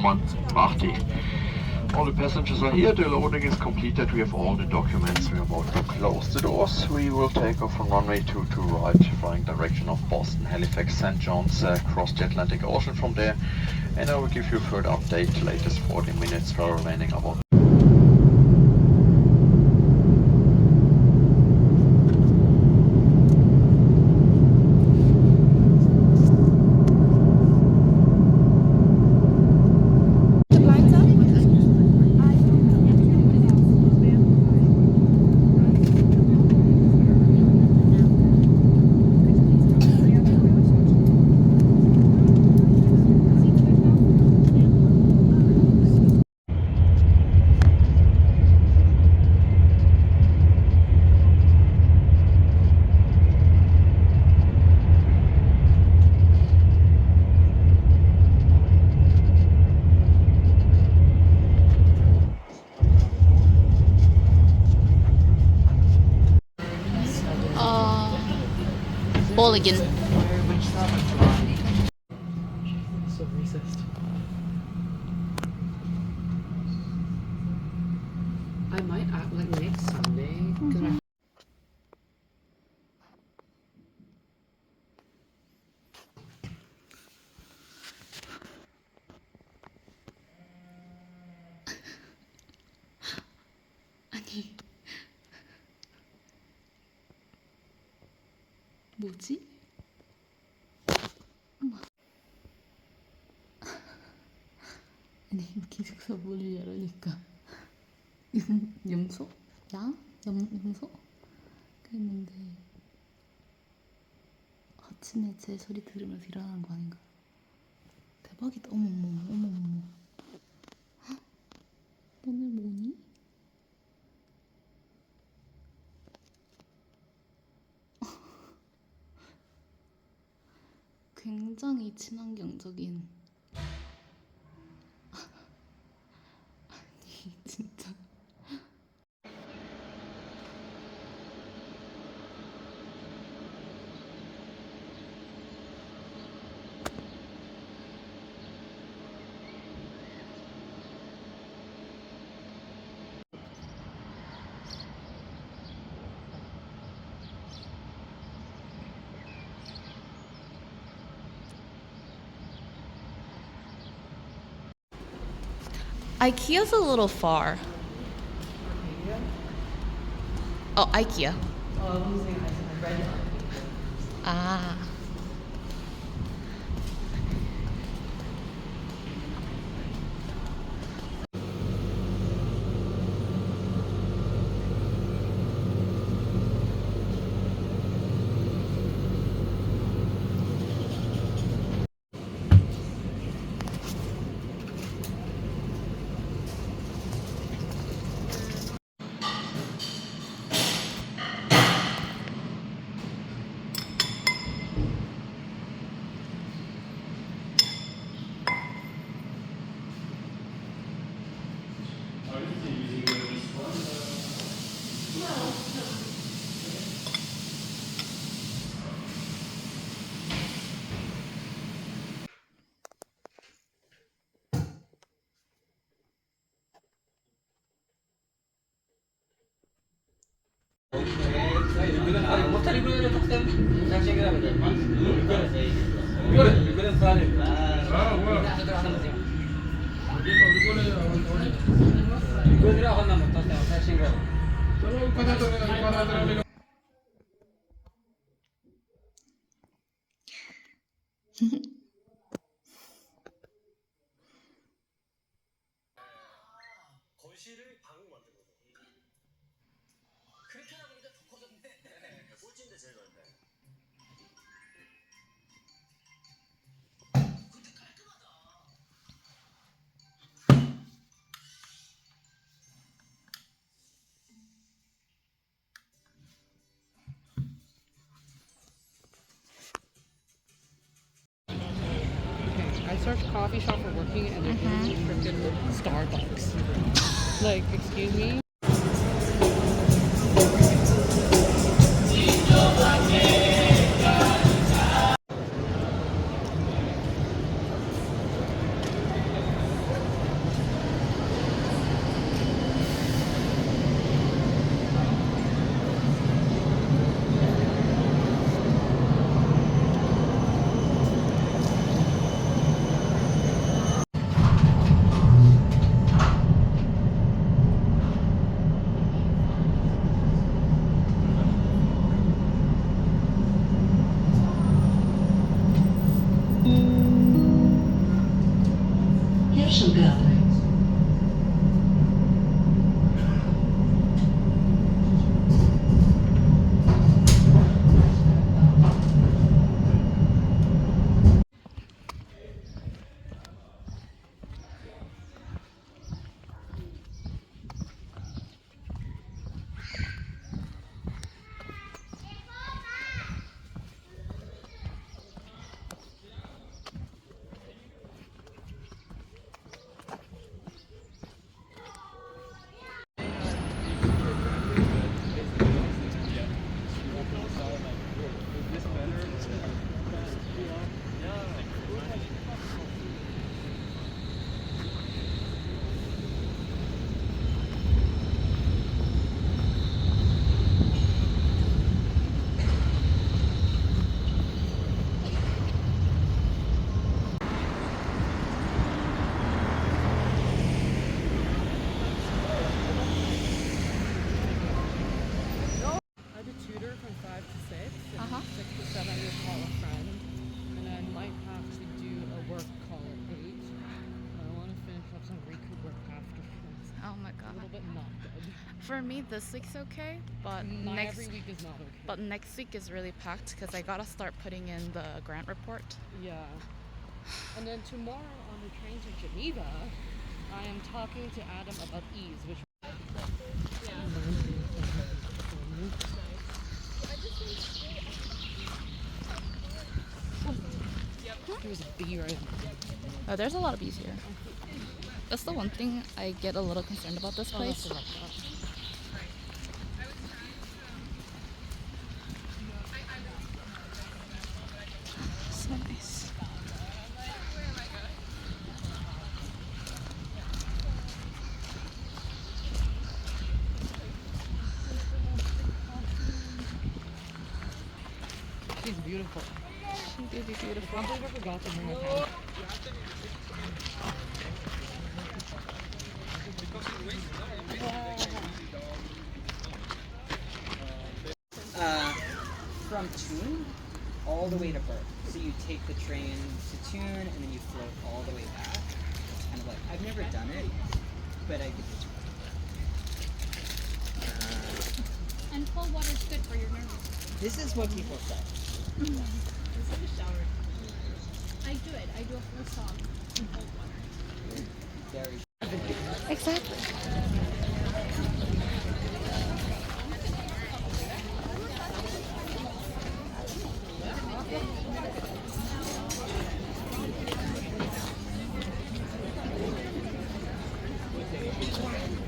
performance party. All the passengers are here, the loading is completed, we have all the documents, we are about to close the doors. We will take off from runway 22 right, flying direction of Boston, Halifax, St. John's, across the Atlantic Ocean from there. And I will give you a further update, latest 40 minutes for remaining about. Mulligan. So racist. I might act like next Sunday because my 아니 뭐지? 아니 기숙사 문을 열으니까 염소? 양? 염소? 그랬는데 아침에 제 소리 들으면서 일어나는 거 아닌가? 대박이다. 어머머. 헉? 오늘 뭐니? 굉장히 친환경적인 아니 진짜 IKEA's a little far. Oh, IKEA. Ah. 거실을 방으로 만든 거죠. 그렇게 하다 보니까 더 커졌네. 꼴찌인데 제일 넓네. 근데 깔끔하다. I searched coffee shop for working and there's freaking Starbucks. Like, excuse me? to go. I have a tutor from 5 to 6, and Uh-huh. 6 to 7 we call a friend, and I might have to do a work call at 8. I want to finish up some recoup work after. Oh my A little god. bit not good. For me, this week's okay, but Not next every week is not okay. but next week is really packed because I gotta start putting in the grant report. Yeah. And then tomorrow on the train to Geneva, I am talking to Adam about ease, which. There's a bee right there. Oh, there's a lot of bees here. That's the one thing I get a little concerned about this Oh, that's place. the restaurant. So nice. She's beautiful. She do be beautiful. I can't believe I forgot to bring my pen. From Thun all the way to Bern. So you take the train to Thun and then you float all the way back. It's kind of like, I've never done it, but I could just. And cold water is good for your nerves. This is what people say. It's like a shower. I do it. I do a full song in cold water. Very. Exactly.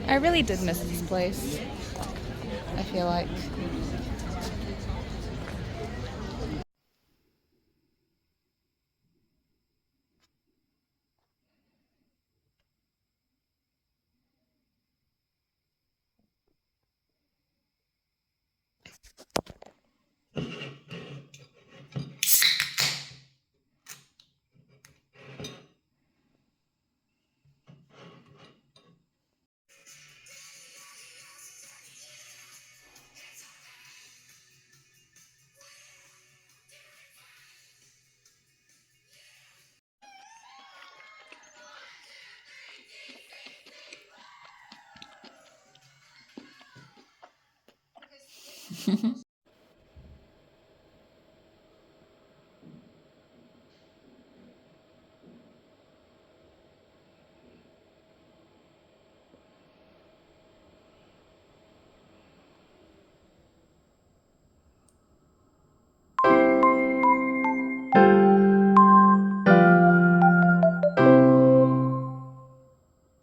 I really did miss this place. I feel like.